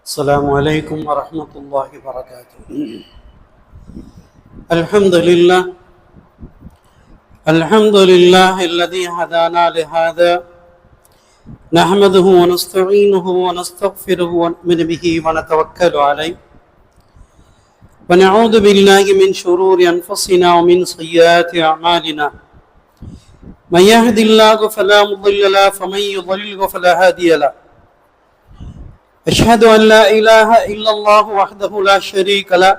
السلام عليكم ورحمة الله وبركاته. الحمد لله الذي هدانا لهذا نحمده ونستعينه ونستغفره ونؤمن به ونتوكل عليه ونعوذ بالله من شرور أنفسنا ومن سيئات أعمالنا من يهد الله فلا مضل له ومن يضلل فلا هادي له. أشهد أن لا إله إلا الله وحده لا شريك له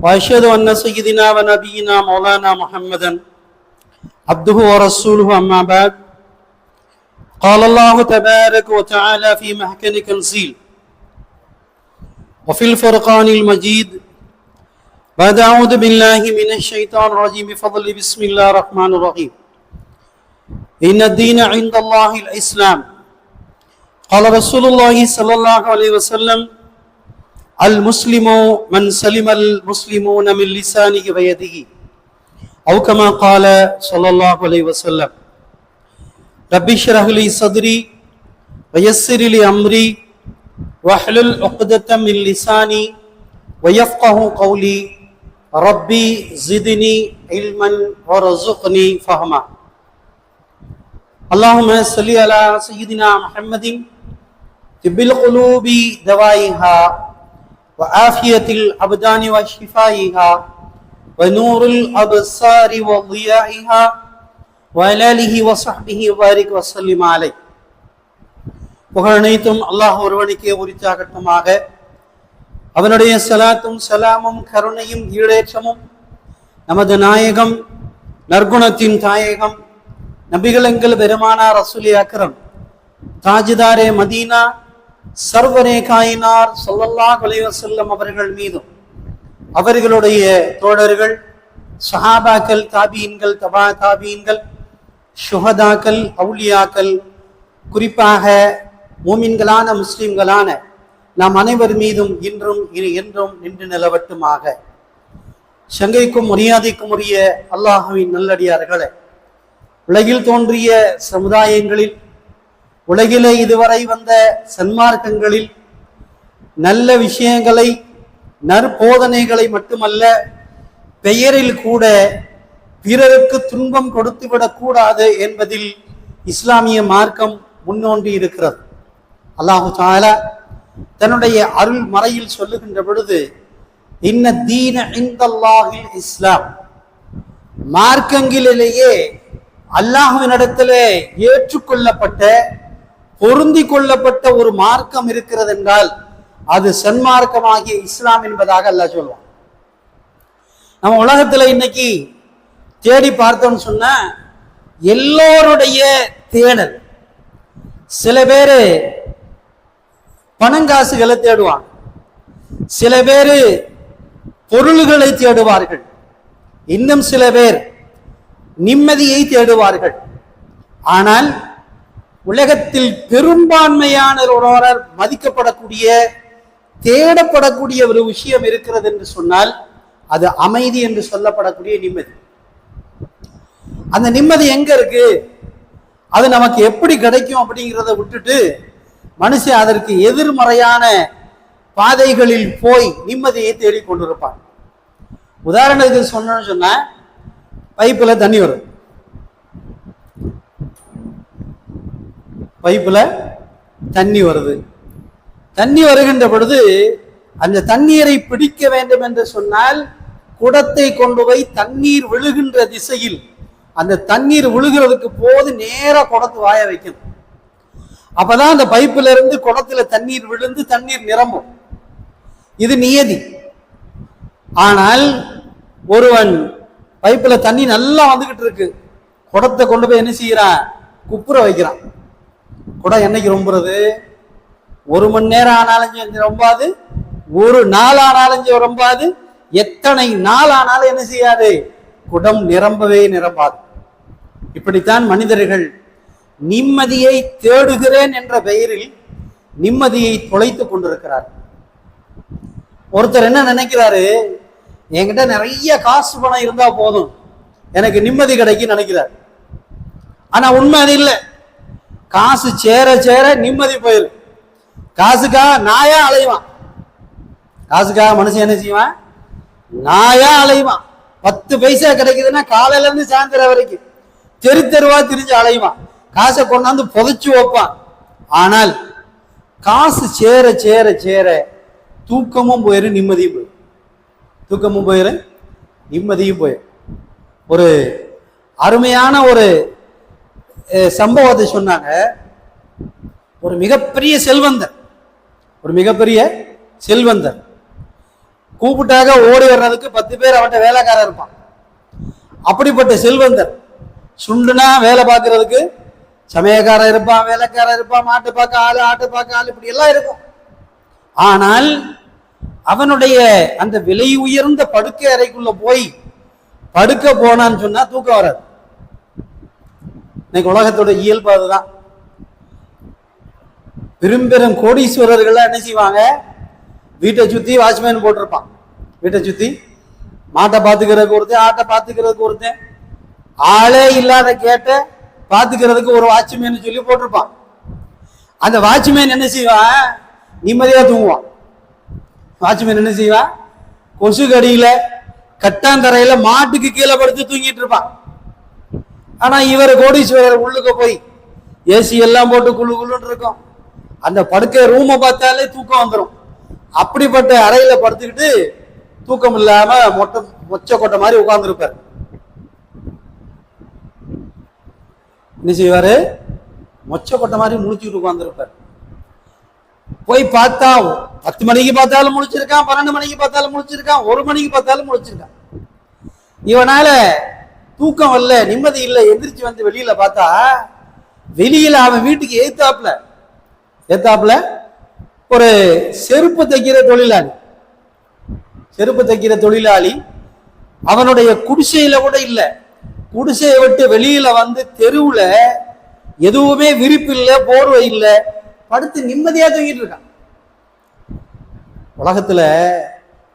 وأشهد أن سيدنا ونبينا مولانا محمدا عبده ورسوله أما بعد. قال الله تبارك وتعالى في محكم تنزيل وفي الفرقان المجيد بعد أعوذ بالله من الشيطان الرجيم بفضل بسم الله الرحمن الرحيم. إن الدين عند الله الإسلام. قال رسول الله صلى الله عليه وسلم المسلم من سلم المسلمون من لسانه ويده أو كما قال صلى الله عليه وسلم. رب اشرح لي صدري ويسر لي أمري واحلل عقدة من لساني ويفقه قولي ربي زدني علما وارزقني فهما. اللهم صل على سيدنا محمد طب القلوب دوائها وعافية الأبدان وشفائها ونور الأبصار وضيائها وعلى آله وصحبه وبارك وسلم عليه. புகழனைத்தும் அல்லாஹ் ஒருவனுக்கே உரித்தாகட்டுமாக. அவனுடைய சலாத்தும் சலாமும் கருணையும் ஈடேற்றமும் நமது நாயகம் நற்குணத்தின் தாயகம் நபிகளங்கள் பெருமானார் ரசூலே அக்ரம் தாஜிதாரே மதீனா சர்வரே காயினார் ஸல்லல்லாஹு அலைஹி வஸல்லம் அவர்கள் மீதும் அவர்களுடைய தோழர்கள் சஹாபாக்கள் தாபீன்கள் தபா தாபீன்கள் ஷுஹதாக்கள் அவுலியாக்கள் குறிப்பாக மூமின்களான முஸ்லிம்களான நாம் அனைவர் மீதும் இன்றும் என்றும் நின்று நிலவட்டுமாக. சங்கைக்கும் மரியாதைக்கும் உரிய அல்லாஹ்வின் நல்லடியார்களே, உலகில் தோன்றிய சமுதாயங்களில் உலகிலே இதுவரை வந்த சன்மார்க்கங்களில் நல்ல விஷயங்களை நற்போதனைகளை மட்டுமல்ல பெயரில் கூட பிறருக்கு துன்பம் கொடுத்துவிடக் கூடாது என்பதில் இஸ்லாமிய மார்க்கம் முன்னோன்றி இருக்கிறது. அல்லாஹு தஆலா தன்னுடைய அருள் மறையில் சொல்லுகின்ற பொழுது இன்ன தீன இன்தல்லாஹில் இஸ்லாம், மார்க்கங்களிலேயே அல்லாஹ்வினிடத்திலே ஏற்றுக்கொள்ளப்பட்ட பொருந்தி கொள்ளப்பட்ட ஒரு மார்க்கம் இருக்கிறது என்றால் அது சன்மார்க்கமாகிய இஸ்லாம் என்பதாக அல்லாஹ் சொல்லுவான். நம்ம உலகத்துல இன்னைக்கு தேடி பார்த்தோம்னு சொன்னா எல்லோருடைய தேடல், சில பேரு பணங்காசுகளை தேடுவாங்க, சில பேரு பொருள்களை தேடுவார்கள், இன்னும் சில பேர் நிம்மதியை தேடுவார்கள். ஆனால் உலகத்தில் பெரும்பான்மையானவரால் மதிக்கப்படக்கூடிய தேடப்படக்கூடிய ஒரு விஷயம் இருக்கிறது என்று சொன்னால் அது அமைதி என்று சொல்லப்படக்கூடிய நிம்மதி. அந்த நிம்மதி எங்க இருக்கு, அது நமக்கு எப்படி கிடைக்கும் அப்படிங்கிறத விட்டுட்டு மனுஷன் அதற்கு எதிர்மறையான பாதைகளில் போய் நிம்மதியை தேடிக்கொண்டிருப்பான். உதாரணத்துக்கு சொன்னோன்னு சொன்னா பைப்புல தண்ணி வரும், பைப்புல தண்ணி வருது, தண்ணி வருகின்ற பொழுது அந்த தண்ணீரை பிடிக்க வேண்டும் என்று சொன்னால் குடத்தை கொண்டு போய் தண்ணீர் விழுகின்ற திசையில் அந்த தண்ணீர் விழுகிறதுக்கு போது நேரா குடத்து வாய வைக்கணும். அப்பதான் அந்த பைப்புல இருந்து குடத்துல தண்ணீர் விழுந்து தண்ணீர் நிரம்பும். இது நியதி. ஆனால் ஒருவன் பைப்புல தண்ணி நல்லா வந்துகிட்டு இருக்கு, குடத்தை கொண்டு போய் என்ன செய்யறான், குப்புற வைக்கிறான். குடம் என்னைக்கு ரொம்புறது, ஒரு மணி நேரம் ஆனாலும் ரொம்பாது, ஒரு நாள் ஆனாலும் ரொம்பாது, எத்தனை நாள் ஆனாலும் என்ன செய்யாது, குடம் நிரம்பவே நிரம்பாது. இப்படித்தான் மனிதர்கள் நிம்மதியை தேடுகிறேன் என்ற பெயரில் நிம்மதியை தொலைத்துக் கொண்டிருக்கிறார். ஒருத்தர் என்ன நினைக்கிறாரு, என்கிட்ட நிறைய காசு பணம் இருந்தா போதும் எனக்கு நிம்மதி கிடைக்கும் நினைக்கிறார். ஆனா உண்மை அது இல்லை. காசு சேர சேர நிம்மதி போயிடும். காசுக்காக நாயா அலைவான். காசுக்காக மனுஷன் என்ன செய்வான்? நாயா அலைவான். 10 பைசா கிடைக்குதுன்னா காலையில இருந்து சாயந்தரம் வரைக்கும் தெரு தெருவா திரிஞ்சு அலைவான். காசை கொண்டாந்து புதைச்சு வைப்பான். ஆனால் காசு சேர சேர சேர தூக்கமும் போயிரு, நிம்மதியும் போயிரு. தூக்கமும் போயிரு, நிம்மதியும் போயிரு. ஒரு அருமையான ஒரு சம்பவத்தை சொன்னாங்க. ஒரு மிகப்பெரிய செல்வந்தர், ஒரு மிகப்பெரிய செல்வந்தர் கூப்பிட்டாக ஓடி வர்றதுக்கு 10 பேர் அவன்கிட்ட வேலைக்காரர் இருப்பான். அப்படிப்பட்ட செல்வந்தர் சுண்டுனா வேலை பார்க்கறதுக்கு சமயக்காரர் இருப்பான், வேலைக்காரர் இருப்பான், மாட்டு பார்க்க ஆளு, ஆட்டு பார்க்க ஆளு, இப்படி எல்லாம் இருக்கும். ஆனால் அவனுடைய அந்த விலை உயர்ந்த படுக்கை அறைக்குள்ள போய் படுக்க போனான்னு சொன்னா தூக்கம் வராது. இன்னைக்கு உலகத்தோட இயல்பு அதுதான். பெரும் கோடீஸ்வரர்கள் என்ன செய்வாங்க? வீட்டை சுத்தி வாட்ச்மேன் போட்டிருப்பான். வீட்டை சுத்தி மாட்டை பாத்துக்கிறதுக்கு ஒருத்தன், ஆட்டை பாத்துக்கிறதுக்கு ஒருத்தன், ஆளே இல்லாத கேட்ட பாத்துக்கிறதுக்கு ஒரு வாட்ச்மேன் சொல்லி போட்டிருப்பான். அந்த வாட்ச்மேன் என்ன செய்வான்? நிம்மதியா தூங்குவான். வாட்ச்மேன் என்ன செய்வான்? கொசு கடியில கட்டாந்தரையில மாட்டுக்கு கீழே படுத்து தூங்கிட்டு இருப்பான். ஆனா இவர் கோடீஸ்வரர் உள்ளுக்க போய் ஏசி எல்லாம் போட்டு குழு குழுன்னு இருக்கும். அந்த படுக்கை ரூமை பார்த்தாலே தூக்கம் வந்துடும். அப்படிப்பட்ட அறையில படுத்துக்கிட்டு தூக்கம் இல்லாம மொச்ச கொட்டை மாதிரி உட்கார்ந்துருப்பார். என்ன செய்வாரு? மொச்ச கொட்டை மாதிரி முழிச்சுக்கிட்டு உட்கார்ந்துருப்பார். போய் பார்த்தா 10 மணிக்கு பார்த்தாலும் முழிச்சிருக்கான், 12 மணிக்கு பார்த்தாலும் முழிச்சிருக்கான், 1 மணிக்கு பார்த்தாலும் முழிச்சிருக்கான். இவனால தூக்கம் வரல, நிம்மதி இல்லை. எந்திரிச்சு வந்து வெளியில பார்த்தா வெளியில அவன் வீட்டுக்கு ஏத்தாப்புல ஒரு செருப்பு தைக்கிற தொழிலாளி, செருப்பு தைக்கிற தொழிலாளி அவனுடைய குடிசையில கூட இல்லை. குடிசையை விட்டு வெளியில வந்து தெருவுல எதுவுமே விரிப்பு இல்லை, போர்வை இல்லை, படுத்து நிம்மதியா தூங்கிட்டு இருக்கான். உலகத்துல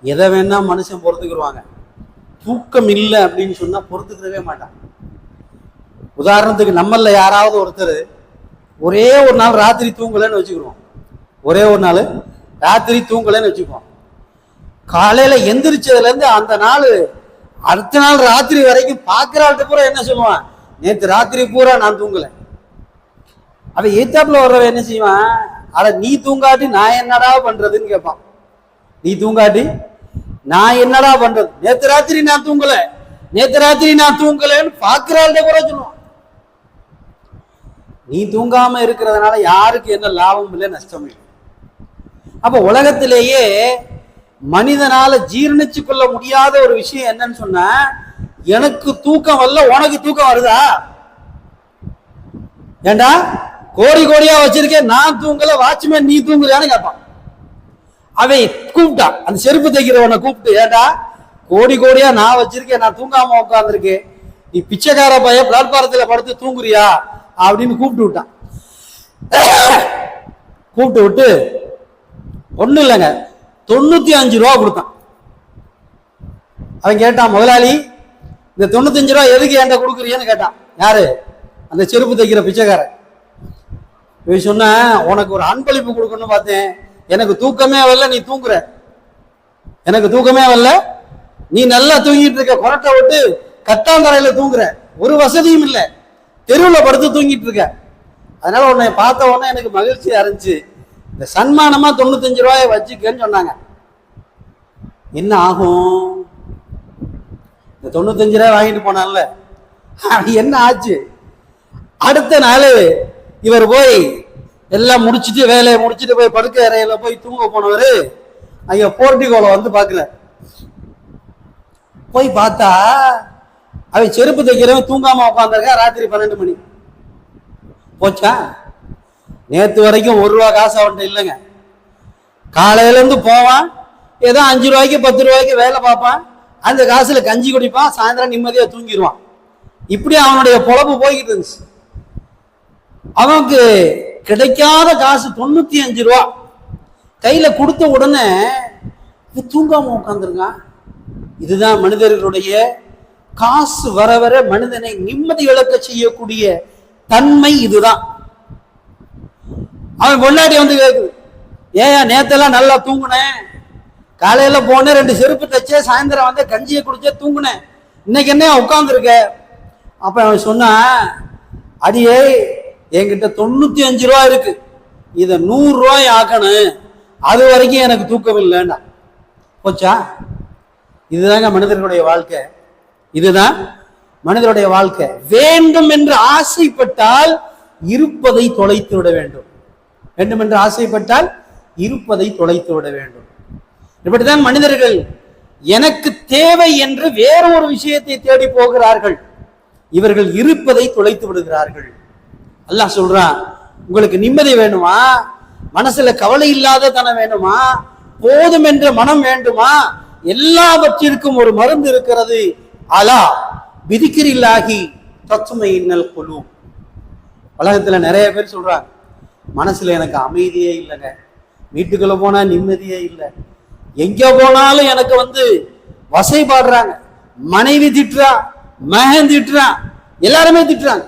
எதை வேணா மனுஷன் பொறுத்துக்கிடுவாங்க. தூக்கம் இல்லை அப்படின்னு சொன்னா பொறுத்துக்கிறவே மாட்டான். உதாரணத்துக்கு நம்மள யாராவது ஒருத்தர் ஒரே ஒரு நாள் ராத்திரி தூங்கலன்னு வச்சுக்கிறோம். ஒரே ஒரு நாள் ராத்திரி தூங்கலன்னு வச்சுக்குவோம். காலையில எந்திரிச்சதுல இருந்து அந்த நாள் அடுத்த நாள் ராத்திரி வரைக்கும் பார்க்கிறாள்கிட்ட பூரா என்ன சொல்லுவான்? நேற்று ராத்திரி பூரா நான் தூங்கல. அவன் ஏத்தாப்புல வர்றவன் என்ன செய்வான்? அட நீ தூங்காட்டி நான் என்னடா பண்றதுன்னு கேட்பான். நீ தூங்காட்டி நான் என்னடா பண்றது? நேற்று ராத்திரி நான் தூங்கல, நேற்று ராத்திரி நான் தூங்கலன்னு பார்க்கிறாள்கிட்ட பூரா சொல்லுவான். நீ தூங்காம இருக்கிறதுனால யாருக்கு என்ன லாபம் இல்லை, நஷ்டம் இல்லை. அப்ப உலகத்திலேயே மனிதனால ஜீரணிச்சு கொள்ள முடியாத ஒரு விஷயம் என்னன்னு சொன்னா, எனக்கு தூக்கம் வரல, உனக்கு தூக்கம் வருதா? ஏண்டா கோடி கோடியா வச்சிருக்கேன், நான் தூங்கல, வாட்ச்மேன் நீ தூங்குறியான்னு கேட்பான். அவன் கூப்பிட்டான், அந்த செருப்பு தைக்கிறவனை கூப்பிட்டு, ஏண்டா கோடி கோடியா நான் வச்சிருக்கேன், நான் தூங்காம உட்காந்துருக்கேன், நீ பிச்சைக்கார பைய பிளாட்பாரத்துல படுத்து தூங்குறியா அப்படின்னு கூப்பிட்டு விட்டான். கூப்பிட்டு விட்டு ஒண்ணு இல்லைங்க, 95 ரூபா கொடுத்தான். அவன் கேட்டான், முதலாளி இந்த 95 ரூபா எதுக்கு என்கிட்ட கொடுக்குறியன்னு கேட்டான். யாரு? அந்த செருப்பு தைக்கிற பிச்சைக்காரன். இவன் சொன்ன, உனக்கு ஒரு அன்பளிப்பு கொடுக்கணும்னு பார்த்தேன், எனக்கு தூக்கமே வரல, நீ தூங்குற, எனக்கு தூக்கமே வரல, நீ நல்லா தூங்கிட்டு இருக்க, கொரட்டை விட்டு கட்டாந்தரையில தூங்குற, ஒரு வசதியும் இல்லை, தெருவில் படுத்து தூங்கிட்டு இருக்க, அதனால உன்னை பார்த்த உடனே எனக்கு மகிழ்ச்சியா இருந்துச்சு, இந்த சன்மானமா 95 ரூபாயை வச்சுக்கன்னு சொன்னாங்க. என்ன ஆகும்? இந்த 95 ரூபாய் வாங்கிட்டு போனான்ல, என்ன ஆச்சு? அடுத்த நாள் இவர் போய் எல்லாம் முடிச்சுட்டு, வேலையை முடிச்சுட்டு போய் படுக்கை அறையில போய் தூங்க போனவர் அங்க போர்ட்டிகோல வந்து பாக்குற. போய் பார்த்தா அவன் செருப்பு தைக்கிறவன் தூங்காம உட்காந்துருக்க. ராத்திரி 12 மணி போச்சா? நேத்து வரைக்கும் 1 ரூபா காசு அவன்கிட்ட இல்லைங்க. காலையில இருந்து போவான், ஏதோ 5 ரூபாய்க்கு 10 ரூபாய்க்கு வேலை பார்ப்பான், அந்த காசுல கஞ்சி குடிப்பான், சாயந்தரம் நிம்மதியா தூங்கிடுவான். இப்படி அவனுடைய பொழப்பு போய்கிட்டு இருந்துச்சு. அவனுக்கு கிடைக்காத காசு 95 ரூபா கையில கொடுத்த உடனே தூங்காம உட்காந்துருக்கான். இதுதான் மனிதர்களுடைய காசு வர வர மனிதனை நிம்மதி இழக்க செய்யக்கூடிய தன்மை. இதுதான். அவன் பொண்டாட்டி வந்து கேக்குது, ஏன் நேத்தெல்லாம் நல்லா தூங்குனேன், காலையில போனேன் 2 செருப்பு தச்சே, சாயந்தரம் வந்து கஞ்சியை குடிச்சே தூங்குனேன், இன்னைக்கு என்ன உட்காந்துருக்க? அப்ப அவன் சொன்னான், அடியே என்கிட்ட 95 ரூபா இருக்கு, இதை 100 ரூபாய் ஆக்கணும், அது வரைக்கும் எனக்கு தூக்கம் இல்லைன்னா போச்சா? இதுதாங்க மனிதர்களுடைய வாழ்க்கை. இதுதான் மனிதனுடைய வாழ்க்கை. வேண்டும் என்று ஆசைப்பட்டால் இருப்பதை தொலைத்து விட வேண்டும். வேண்டும் என்று ஆசைப்பட்டால் இருப்பதை தொலைத்து விட வேண்டும். இப்படித்தான் மனிதர்கள் எனக்கு தேவை என்று வேற ஒரு விஷயத்தை தேடி போகிறார்கள். இவர்கள் இருப்பதை தொலைத்து விடுகிறார்கள். அல்லாஹ் சொல்றான், உங்களுக்கு நிம்மதி வேணுமா, மனசுல கவலை இல்லாத தனம் வேணுமா, போதும் என்ற மனம் வேண்டுமா, எல்லாவற்றிற்கும் ஒரு மருந்து இருக்கிறது. அலா பிதிக்கிரில்லாஹி தத்மையின்னல் குலூப். உலகத்துல நிறைய பேர் சொல்றாங்க, மனசுல எனக்கு அமைதியே இல்லைங்க, வீட்டுக்குள்ள போனா நிம்மதியே இல்லை, எங்க போனாலும் எனக்கு வசைபாடுறாங்க, மனைவி திட்டுறா, மகன் திட்டுறான், எல்லாருமே திட்டுறாங்க,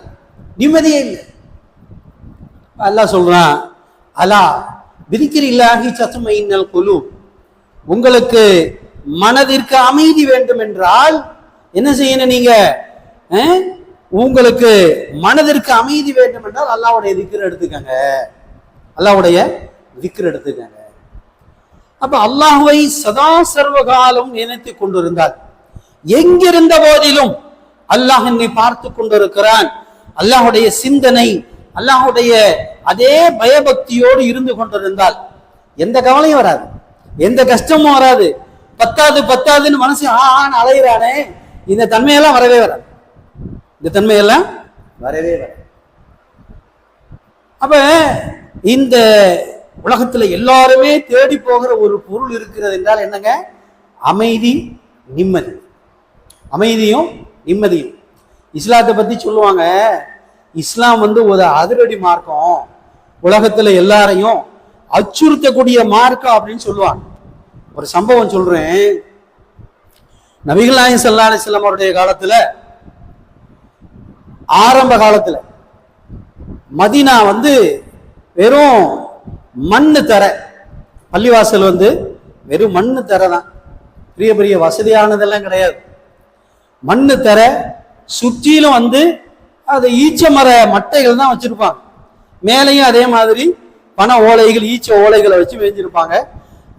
நிம்மதியே இல்லை. அல்லாஹ் சொல்றான், அலா பிதிக்கிரில்லாஹி தத்மையின்னல் குலூப். உங்களுக்கு மனதிற்கு அமைதி வேண்டும் என்றால் என்ன செய்யணும்? நீங்க உங்களுக்கு மனதிற்கு அமைதி வேண்டும் என்றால் அல்லாஹ்வுடைய திக்ர் எடுத்துக்கங்க, அல்லாஹ்வுடைய திக்ர் எடுத்துக்கங்க. அப்ப அல்லாஹ்வை சதா சர்வகாலம் நினைத்து கொண்டிருந்தால், எங்கிருந்த போதிலும் அல்லாஹ் என்னை பார்த்து கொண்டிருக்கிறான், அல்லாஹ்வுடைய சிந்தனை, அல்லாஹ்வுடைய அதே பயபக்தியோடு இருந்து கொண்டிருந்தால் எந்த கவலையும் வராது, எந்த கஷ்டமும் வராது. பத்தாதுன்னு மனசு அலையிறானே, இந்த தன்மையெல்லாம் வரவே வராது, இந்த தன்மையெல்லாம் வரவே வராது. அப்ப இந்த உலகத்துல எல்லாருமே தேடி போகிற ஒரு பொருள் இருக்கிறது என்றால் என்னங்க? அமைதி, நிம்மதி. அமைதியும் நிம்மதியும். இஸ்லாத்தை பத்தி சொல்லுவாங்க, இஸ்லாம் ஒரு அதிரடி மார்க்கம், உலகத்துல எல்லாரையும் அச்சுறுத்தக்கூடிய மார்க்கம் அப்படின்னு சொல்லுவாங்க. ஒரு சம்பவம் சொல்றேன். நபிகள் நாயகம் ஸல்லல்லாஹு அலைஹி வஸல்லம் அவருடைய காலத்துல, ஆரம்ப காலத்துல மதீனா வெறும் மண்ணு தரை, பள்ளிவாசல் வெறும் மண்ணு தரை தான், பெரிய பெரிய வசதியானதெல்லாம் கிடையாது, மண்ணு தரை. சுற்றிலும் அது ஈச்ச மர மட்டைகள் தான் வச்சிருப்பாங்க, மேலையும் அதே மாதிரி பனை ஓலைகள், ஈச்ச ஓலைகளை வச்சு மேய்ஞ்சிருப்பாங்க.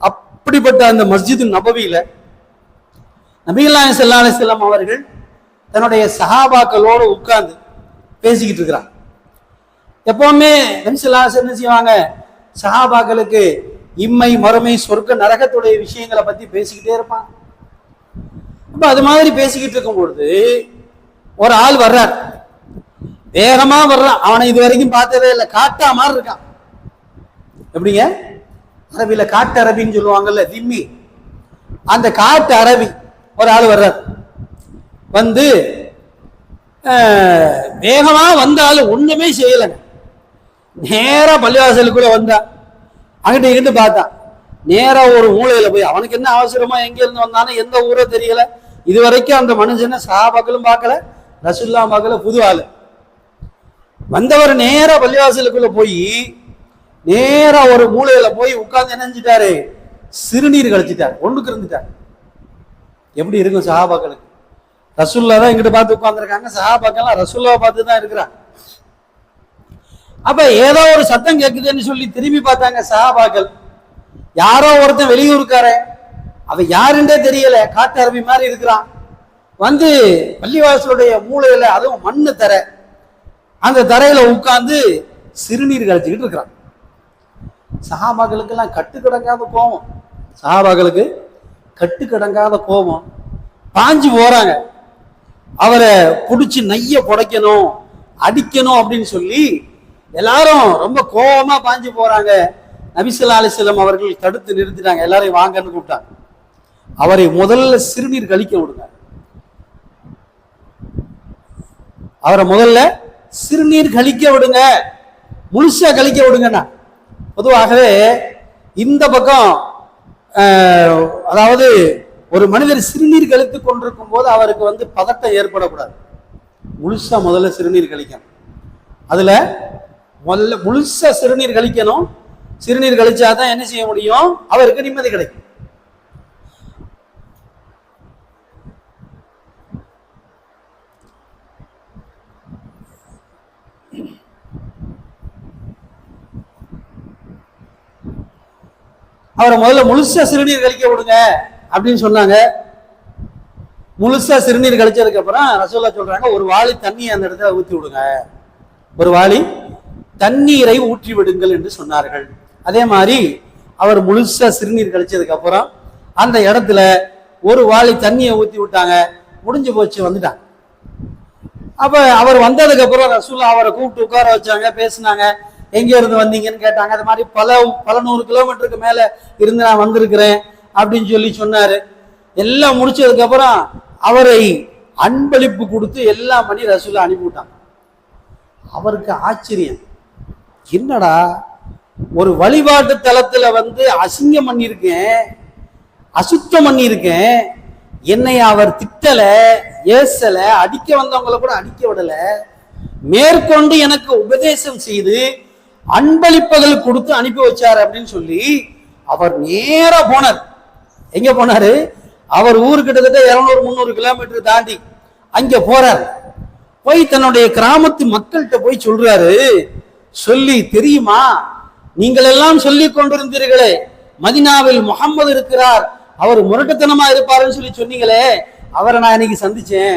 அப்படிப்பட்ட அந்த மஸ்ஜித் நபவியில நபிகள் நாயகம் ஸல்லல்லாஹு அலைஹி வஸல்லம் அவர்கள் தன்னுடைய சஹாபாக்களோடு உட்கார்ந்து பேசிக்கிட்டு இருக்கிறாங்க. எப்பவுமே நபி ஸல்லல்லாஹு அலைஹி வஸல்லம் என்ன செய்வாங்க? சஹாபாக்களுக்கு இம்மை மறுமை சொர்க்க நரகத்துடைய விஷயங்களை பத்தி பேசிக்கிட்டே இருப்பாங்க. அப்ப அது மாதிரி பேசிக்கிட்டு இருக்கும் பொழுது ஒரு ஆள் வர்றார், வேகமா வர்றான், அவனை இது வரைக்கும் பார்த்ததே இல்லை, காட்டா மாதிரி இருக்கான். எப்படிங்க? அரபியில காட்டு அரபின்னு சொல்லுவாங்கல்ல, திம்மி, அந்த காட்டு அரபி ஒரு ஆள் வர்றார். வேகமா வந்தாலும் ஒண்ணுமே செய்யலைங்க, நேரா பள்ளிவாசலுக்குள்ள வந்தா, அங்கிட்ட இங்கிட்டு பார்த்தான், நேரா ஒரு மூலையில போய், அவனுக்கு என்ன அவசரமா எங்க இருந்து வந்தானோ எந்த ஊரோ தெரியல, இது வரைக்கும் அந்த மனுஷனை சஹாபாக்களும் பார்க்கல, ரசூலுல்லாஹ் பார்க்கல, புது ஆளு. வந்தவர் நேரா பள்ளிவாசலுக்குள்ள போய் நேரா ஒரு மூலையில போய் உட்கார்ந்து நினைஞ்சிட்டாரு, சிறுநீர் கழிச்சிட்டார், ஒண்ணுக்கு இருந்துட்டார். எப்படி இருக்கும் சஹாபாக்களுக்கு? ரசூலுல்லாஹ் தான் இங்கிட்ட பார்த்து உட்கார்ந்துருக்காங்க, சஹாபாக்கெல்லாம் ரசூலுல்லாஹ் பார்த்து தான் இருக்கிறாங்க. அப்ப ஏதோ ஒரு சத்தம் கேட்குதுன்னு சொல்லி திரும்பி பார்த்தாங்க சஹாபாக்கள். யாரோ ஒருத்தன் வெளியூருக்கார, அவ யாருன்றே தெரியல, காட்டு அரபி மாதிரி இருக்கிறான். பள்ளிவாசலுடைய மூலையில, அதுவும் மண்ணு தரை, அந்த தரையில உட்கார்ந்து சிறுநீர் கழிச்சுக்கிட்டு இருக்கிறான். சஹாபாக்களுக்கெல்லாம் கட்டுக்கடங்காத கோபம், சஹாபாக்களுக்கு கட்டுக்கடங்காத கோபம். பாஞ்சு போறாங்க, அவரை புடிச்சு நைய புடைக்கணும், அடிக்கணும் அப்படின்னு சொல்லி எல்லாரும் ரொம்ப கோபமா பாஞ்சு போறாங்க. நபி ஸல்லல்லாஹு அலைஹி வஸல்லம் அவர்கள் தடுத்து நிறுத்திட்டாங்க, எல்லாரையும் வாங்கன்னு கூப்பிட்டாங்க. அவரை முதல்ல சிறுநீர் கழிக்க விடுங்க, அவரை முதல்ல சிறுநீர் கழிக்க விடுங்க, முழுசா கழிக்க விடுங்கண்ணா. பொதுவாகவே இந்த பக்கம் அதாவது ஒரு மனிதர் சிறுநீர் கழித்து கொண்டிருக்கும் போது அவருக்கு பதட்டம் ஏற்படக்கூடாது, முழுசா முதல்ல சிறுநீர் கழிக்கணும். அதுல முதல்ல முழுசா சிறுநீர் கழிக்கணும், சிறுநீர் கழிச்சாதான் என்ன செய்ய முடியும், அவருக்கு நிம்மதி கிடைக்கும். அவரை முதல்ல முழுசா சிறுநீர் கழிக்க விடுங்க அப்படின்னு சொன்னாங்க. முழுசா சிறுநீர் கழிச்சதுக்கு அப்புறம் ரசூலுல்லாஹ் சொல்றாங்க, ஒரு வாளி தண்ணி அந்த இடத்துல ஊற்றி விடுங்க, ஒரு வாளி தண்ணீரை ஊற்றி விடுங்கள் என்று சொன்னார்கள். அதே மாதிரி அவர் முழுசா சிறுநீர் கழிச்சதுக்கு அப்புறம் அந்த இடத்துல ஒரு வாளி தண்ணியை ஊற்றி விட்டாங்க. முடிஞ்சு போச்சு, வந்துட்டாங்க. அப்ப அவர் வந்ததுக்கு அப்புறம் ரசூலுல்லாஹ் அவரை கூப்பிட்டு உட்கார வச்சாங்க, பேசினாங்க. எங்க இருந்து வந்தீங்கன்னு கேட்டாங்க. அது மாதிரி பல 100 கிலோமீட்டருக்கு மேல இருந்து நான் வந்திருக்கிறேன் அப்படின்னு சொல்லி சொன்னாரு. எல்லாம் முடிச்சதுக்கு அப்புறம் அவரை அன்பளிப்பு கொடுத்து எல்லாம் பண்ணி ரசூலுல்லாஹ் அனுப்பிவிட்டாங்க. அவருக்கு ஆச்சரியம், என்னடா ஒரு வழிபாட்டு தலத்துல அசிங்கம் பண்ணியிருக்கேன், அசுத்தம் பண்ணியிருக்கேன், என்னை அவர் திட்டல, ஏசல, அடிக்க வந்தவங்களை கூட அடிக்க விடல, மேற்கொண்டு எனக்கு உபதேசம் செய்து அன்பளிப்புகள் கொடுத்து அனுப்பி வச்சார் அப்படின்னு சொல்லி அவர் நேரா போனார். எங்க போனாரு? அவர் ஊரு கிட்டத்தட்ட 200-300 கிலோமீட்டர் தாண்டி அங்க போறார். போய் தன்னுடைய கிராமத்து மக்கள்கிட்ட போய் சொல்றாரு, சொல்லி தெரியுமா, நீங்கள் எல்லாம் சொல்லி கொண்டிருந்தீர்களே மதினாவில் முகம்மது இருக்கிறார், அவர் முரட்டுத்தனமா இருப்பாருன்னு சொல்லி சொன்னீங்களே, அவரை நான் இன்னைக்கு சந்திச்சேன்.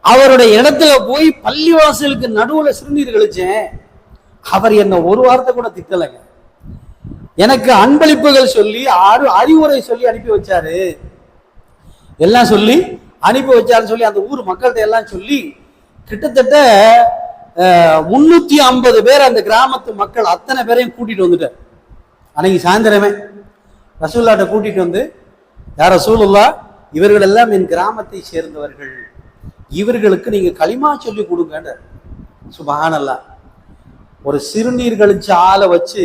அவருடைய இடத்துல போய் பள்ளிவாசலுக்கு நடுவுல சிறுநீர் கழிச்சேன். அவர் என்ன ஒரு வார்த்தை கூட திட்டலைங்க. எனக்கு அன்பளிப்புகள் சொல்லி அறிவுரை சொல்லி அனுப்பி வச்சாரு, எல்லாம் சொல்லி அனுப்பி வச்சாருன்னு சொல்லி அந்த ஊர் மக்கள்கிட்ட எல்லாம் சொல்லி கிட்டத்தட்ட 350 பேர் அந்த கிராமத்து மக்கள் அத்தனை பேரையும் கூட்டிட்டு வந்துட்டார். அன்னைக்கு சாயந்தரமே ரசூலுல்லாஹ்ட்ட கூட்டிட்டு வந்து, யார் ரசூலுல்லாஹ், இவர்கள் எல்லாம் என் கிராமத்தை சேர்ந்தவர்கள், இவர்களுக்கு நீங்க களிமா சொல்லி கொடுங்க. சுப்ஹானல்லாஹ், ஒரு சிறுநீர் கழிச்ச ஆளை வச்சு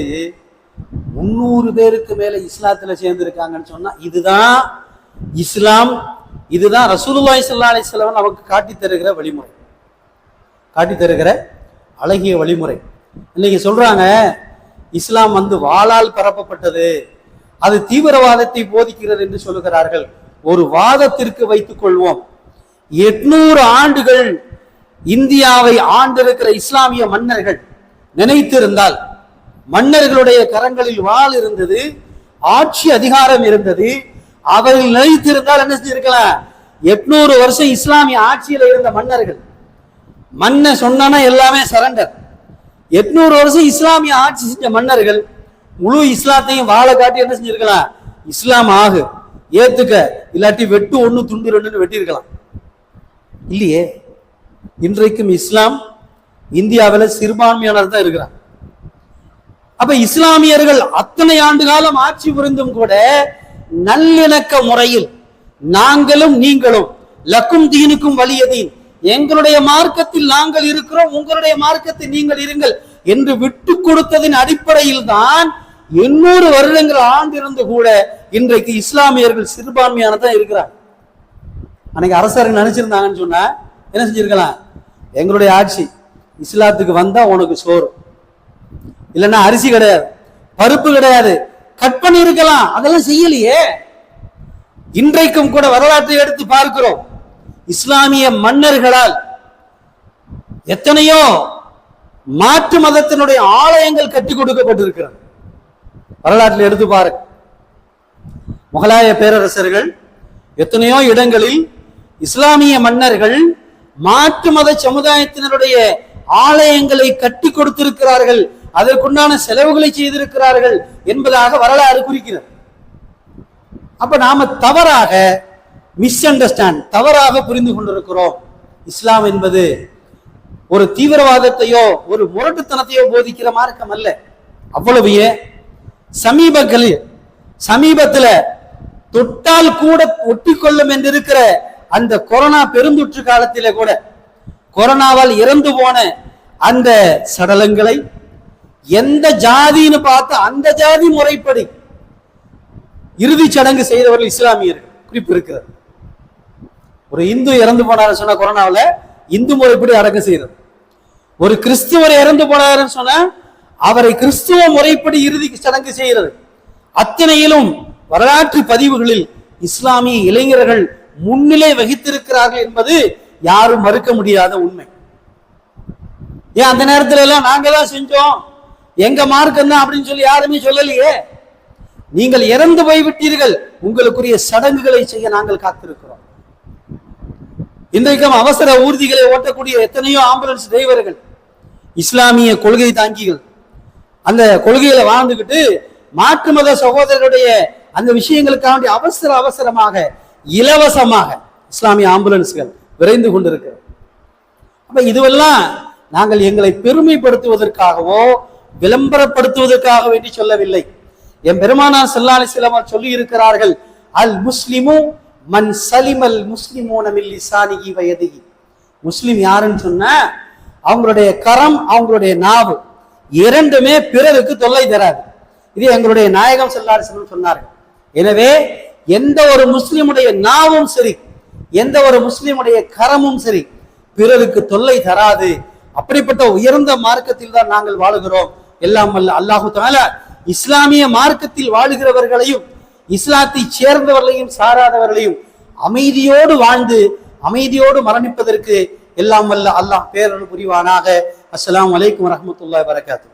300 பேருக்கு மேல இஸ்லாத்துல சேர்ந்திருக்காங்கன்னு சொன்னா, இதுதான் இஸ்லாம், இதுதான் ரசூலுல்லாஹி ஸல்லல்லாஹு அலைஹி வஸல்லம் நமக்கு காட்டி தருகிற வழிமுறை, காட்டி தருகிற அழகிய வழிமுறை. இன்னைக்கு சொல்றாங்க இஸ்லாம் வாளால் பரப்பப்பட்டது, அது தீவிரவாதத்தை போதிக்கிறது என்று சொல்லுகிறார்கள். ஒரு வாதத்திற்கு வைத்துக் கொள்வோம், 800 ஆண்டுகள் இந்தியாவை ஆண்டிருக்கிற இஸ்லாமிய மன்னர்கள் நினைத்திருந்தால், மன்னர்களுடைய கரங்களில் வாள் இருந்தது, ஆட்சி அதிகாரம் இருந்தது, அவர்கள் நினைத்திருந்தால் என்ன செஞ்சிருக்கலாம், 800 வருஷம் இஸ்லாமிய ஆட்சியில இருந்த மன்னர்கள், மன்ன சொன்னா எல்லாமே சரண்டர். 800 வருஷம் இஸ்லாமிய ஆட்சி செஞ்ச மன்னர்கள் முழு இஸ்லாத்தையும் வாழை காட்டி என்ன செஞ்சிருக்கலாம், இஸ்லாம் ஆகு ஏத்துக்க, இல்லாட்டி வெட்டு 1 துண்டு 2 வெட்டி இருக்கலாம். இல்லையே, இன்றைக்கும் இஸ்லாம் இந்தியாவில் சிறுபான்மையாளர் தான் இருக்கிறார். அப்ப இஸ்லாமியர்கள் அத்தனை ஆண்டு காலம் ஆட்சி புரிந்தும் கூட நல்லிணக்க முறையில் நாங்களும் நீங்களும் லக்கும் தீனுக்கும் வலியதீன், எங்களுடைய மார்க்கத்தில் நாங்கள் இருக்கிறோம், உங்களுடைய மார்க்கத்தில் நீங்கள் இருங்கள் என்று விட்டு கொடுத்ததின் அடிப்படையில் தான் 800 வருடங்கள் ஆண்டிருந்து கூட இன்றைக்கு இஸ்லாமியர்கள் சிறுபான்மையானதான் இருக்கிறார். அன்னைக்கு அரசர்கள் நினைச்சிருந்தாங்கன்னு சொன்னா என்ன செஞ்சிருக்கலாம், எங்களுடைய ஆட்சி இஸ்லாத்துக்கு வந்தா உனக்கு சோறு, இல்லைன்னா அரிசி கிடையாது, பருப்பு கிடையாது, கட் பண்ணி இருக்கலாம். அதெல்லாம் செய்யலையே. இன்றைக்கும் கூட வரலாற்றை எடுத்து பார்க்கிறோம், இஸ்லாமிய மன்னர்களால் எத்தனையோ மாற்று மதத்தினுடைய ஆலயங்கள் கட்டி கொடுக்கப்பட்டிருக்கிறது. வரலாற்றில் எடுத்து பாருங்க, முகலாய பேரரசர்கள் எத்தனையோ இடங்களில் இஸ்லாமிய மன்னர்கள் மாற்று மத சமுதாயத்தினருடைய ஆலயங்களை கட்டி கொடுத்திருக்கிறார்கள், அதற்குண்டான செலவுகளை செய்திருக்கிறார்கள் என்பதாக வரலாறு குறிக்கிறது. அப்ப நாம தவறாக மிஸ் அண்டர்ஸ்டாண்ட், தவறாக புரிந்து கொண்டிருக்கிறோம். இஸ்லாம் என்பது ஒரு தீவிரவாதத்தையோ ஒரு முரட்டுத்தனத்தையோ போதிக்கிற மார்க்கம் அல்ல. அவ்வளவு சமீபத்தில் தொட்டால் கூட ஒட்டிக்கொள்ளும் என்று இருக்கிற அந்த கொரோனா பெருந்தொற்று காலத்திலே கூட கொரோனாவால் இறந்து போன அந்த சடலங்களை எந்த ஜாதின்னு பார்த்து அந்த ஜாதி முறைப்படி இறுதி சடங்கு செய்தவர்கள் இஸ்லாமியர்கள் குறிப்பு இருக்கிறது. ஒரு இந்து இறந்து போனார் சொன்னா கொரோனாவில் இந்து முறைப்படி அடக்கம் செய்யறது, ஒரு கிறிஸ்துவர் இறந்து போனாருன்னு சொன்னா அவரை கிறிஸ்துவ முறைப்படி இறுதி சடங்கு செய்கிறது. அத்தனையிலும் வரலாற்று பதிவுகளில் இஸ்லாமிய இளைஞர்கள் முன்னிலை வகித்திருக்கிறார்கள் என்பது யாரும் மறுக்க முடியாத உண்மை. ஏன் அந்த நேரத்துல எல்லாம் நாங்க தான் செஞ்சோம், எங்க மார்க்கம் தான் அப்படின்னு சொல்லி யாருமே சொல்லலையே. நீங்கள் இறந்து போய்விட்டீர்கள், உங்களுக்குரிய சடங்குகளை செய்ய நாங்கள் காத்திருக்கிறோம். இன்றைக்கும் அவசர ஊர்திகளை ஓட்டக்கூடிய எத்தனையோ ஆம்புலன்ஸ் டிரைவர்கள் இஸ்லாமிய கொள்கை தாங்கிகள் அந்த கொள்கையில வாழ்ந்துகிட்டு மாற்று மத சகோதரருடைய அந்த விஷயங்களுக்காக அவசரமாக இலவசமாக இஸ்லாமிய ஆம்புலன்ஸ்கள் விரைந்து கொண்டிருக்கிறது. அப்ப இதுவெல்லாம் நாங்கள் எங்களை பெருமைப்படுத்துவதற்காகவோ விளம்பரப்படுத்துவதற்காக வேண்டி சொல்லவில்லை. என் பெருமானார் ஸல்லல்லாஹு அலைஹி வஸல்லம் சொல்லி இருக்கிறார்கள், அல் முஸ்லிமு மன் சலிமல் முஸ்லிமூன மின் லிசானிஹி வ யதிஹி. முஸ்லிம் யாருன்னு சொன்னா அவங்களுடைய கரம் அவங்களுடைய நாவு இரண்டுமே பிறருக்கு தொல்லை தராது. இது எங்களுடைய நாயகம் ஸல்லல்லாஹு அலைஹி வஸல்லம் சொன்னார்கள். எனவே எந்த ஒரு முஸ்லிமுடைய நாவும் சரி, எந்த ஒரு முஸ்லிமுடைய கரமும் சரி பிறருக்கு தொல்லை தராது. அப்படிப்பட்ட உயர்ந்த மார்க்கத்தில் தான் நாங்கள் வாழுகிறோம். எல்லாம் வல்ல அல்லாஹு தஆலா இஸ்லாமிய மார்க்கத்தில் வாழுகிறவர்களையும் இஸ்லாத்தை சேர்ந்தவர்களையும் சாராதவர்களையும் அமைதியோடு வாழ்ந்து அமைதியோடு மரணிப்பதற்கு எல்லாம் வல்ல அல்லாஹ் பேரருள் புரிவானாக. அஸ்ஸலாமு அலைக்கும் வரஹ்மத்துல்லாஹி வபரகாத்துஹு.